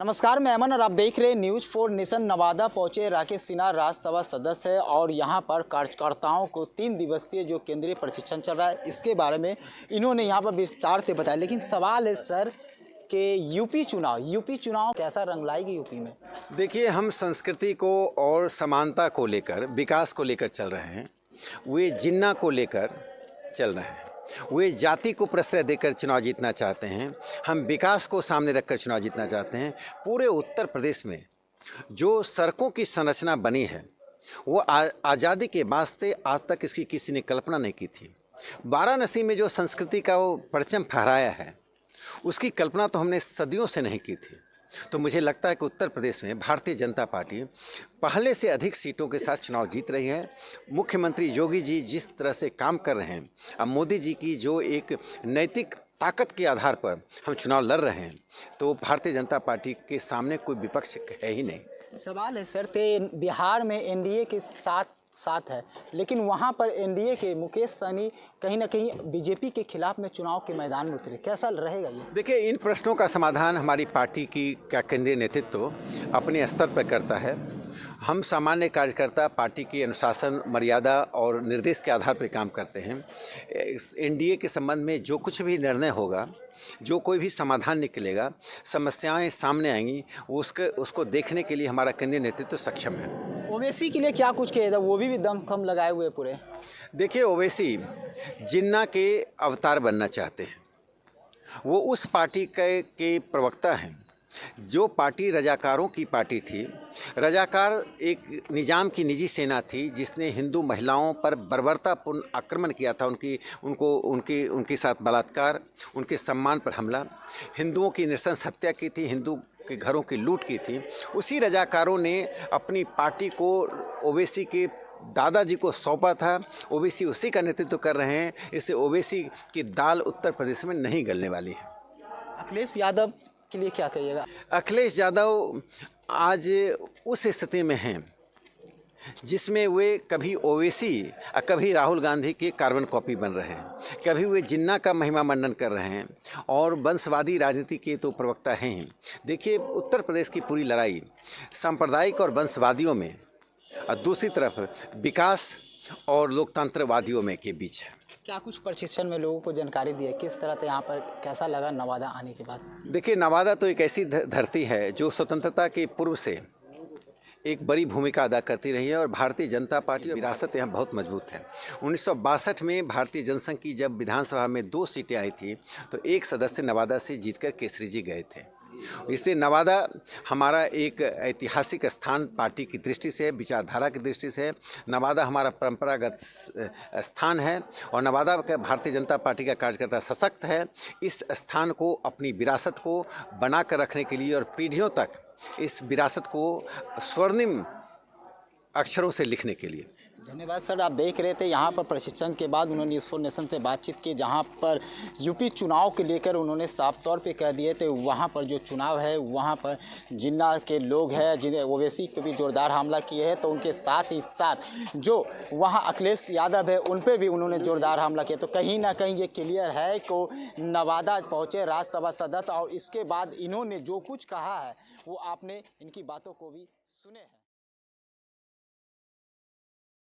नमस्कार, मैं अमन और आप देख रहे हैं न्यूज़ 4 नेशन। नवादा पहुंचे राकेश सिन्हा राज्यसभा सदस्य है और यहां पर कार्यकर्ताओं को 3 दिवसीय जो केंद्रीय प्रशिक्षण चल रहा है इसके बारे में इन्होंने यहां पर विस्तार से बताया। लेकिन सवाल है सर कि यूपी चुनाव कैसा रंग लाएगी यूपी में? देखिए, हम संस्कृति को और समानता को लेकर, विकास को लेकर चल रहे हैं। वे जिन्ना को लेकर चल रहे हैं। वे जाति को प्रश्रय देकर चुनाव जीतना चाहते हैं। हम विकास को सामने रखकर चुनाव जीतना चाहते हैं। पूरे उत्तर प्रदेश में जो सड़कों की संरचना बनी है वो आज़ादी के बाद से आज तक इसकी किसी ने कल्पना नहीं की थी। वाराणसी में जो संस्कृति का वो परचम फहराया है उसकी कल्पना तो हमने सदियों से नहीं की थी। तो मुझे लगता है कि उत्तर प्रदेश में भारतीय जनता पार्टी पहले से अधिक सीटों के साथ चुनाव जीत रही है। मुख्यमंत्री योगी जी जिस तरह से काम कर रहे हैं, अब मोदी जी की जो एक नैतिक ताकत के आधार पर हम चुनाव लड़ रहे हैं, तो भारतीय जनता पार्टी के सामने कोई विपक्ष है ही नहीं। सवाल है सर, बिहार में एनडीए के साथ है, लेकिन वहां पर एनडीए के मुकेश सहनी कहीं ना कहीं बीजेपी के खिलाफ में चुनाव के मैदान में उतरे। कैसा रहेगा ये? देखिए, इन प्रश्नों का समाधान हमारी पार्टी की केंद्रीय नेतृत्व अपने स्तर पर करता है। हम सामान्य कार्यकर्ता पार्टी की अनुशासन, मर्यादा और निर्देश के आधार पर काम करते हैं। एनडीए के संबंध में जो कुछ भी निर्णय होगा, जो कोई भी समाधान निकलेगा, समस्याएं सामने आएंगी, उसको देखने के लिए हमारा केंद्रीय नेतृत्व सक्षम है। ओवैसी के लिए क्या कुछ कहेगा? वो भी दमखम लगाए हुए पूरे। देखिए, ओवैसी जिन्ना के अवतार बनना चाहते हैं। वो उस पार्टी के प्रवक्ता हैं जो पार्टी रजाकारों की पार्टी थी। रजाकार एक निजाम की निजी सेना थी जिसने हिंदू महिलाओं पर बर्बरतापूर्ण आक्रमण किया था। उनके साथ बलात्कार, उनके सम्मान पर हमला, हिंदुओं की नृशंस हत्या की थी, हिंदू के घरों की लूट की थी। उसी रजाकारों ने अपनी पार्टी को ओवैसी के दादाजी को सौंपा था। ओवैसी उसी का नेतृत्व कर रहे हैं। इससे ओवैसी की दाल उत्तर प्रदेश में नहीं गलने वाली है। अखिलेश यादव के लिए क्या कहिएगा? अखिलेश यादव आज उस स्थिति में हैं जिसमें वे कभी ओवैसी और कभी राहुल गांधी के कार्बन कॉपी बन रहे हैं। कभी वे जिन्ना का महिमा मंडन कर रहे हैं और वंशवादी राजनीति के तो प्रवक्ता हैं ही। देखिए, उत्तर प्रदेश की पूरी लड़ाई सांप्रदायिक और वंशवादियों में और दूसरी तरफ विकास और लोकतंत्रवादियों में के बीच है। क्या कुछ प्रशिक्षण में लोगों को जानकारी दी है? किस तरह से यहाँ पर कैसा लगा नवादा आने के बाद? देखिए, नवादा तो एक ऐसी धरती है जो स्वतंत्रता के पूर्व से एक बड़ी भूमिका अदा करती रही है और भारतीय जनता पार्टी की विरासत यहाँ बहुत मजबूत है। 1962 में भारतीय जनसंघ की जब विधानसभा में 2 सीटें आई थी तो एक सदस्य नवादा से जीतकर केसरी जी गए थे। इसलिए नवादा हमारा एक ऐतिहासिक स्थान पार्टी की दृष्टि से, विचारधारा की दृष्टि से नवादा हमारा परंपरागत स्थान है और नवादा का भारतीय जनता पार्टी का कार्यकर्ता सशक्त है। इस स्थान को, अपनी विरासत को बना कर रखने के लिए और पीढ़ियों तक इस विरासत को स्वर्णिम अक्षरों से लिखने के लिए। धन्यवाद सर। आप देख रहे थे यहाँ पर प्रशिक्षण के बाद उन्होंने न्यूज़ 4 नेशन से बातचीत की, जहाँ पर यूपी चुनाव के लेकर उन्होंने साफ तौर पे कह दिए थे वहाँ पर जो चुनाव है वहाँ पर जिन्ना के लोग हैं जिन्हें ओवैसी पे भी जोरदार हमला किए हैं, तो उनके साथ ही साथ जो वहाँ अखिलेश यादव है उन पर भी उन्होंने जोरदार हमला किया। तो कहीं ना कहीं ये क्लियर है कि नवादा पहुँचे राज्यसभा सदस्य और इसके बाद इन्होंने जो कुछ कहा है वो आपने इनकी बातों को भी सुने हैं।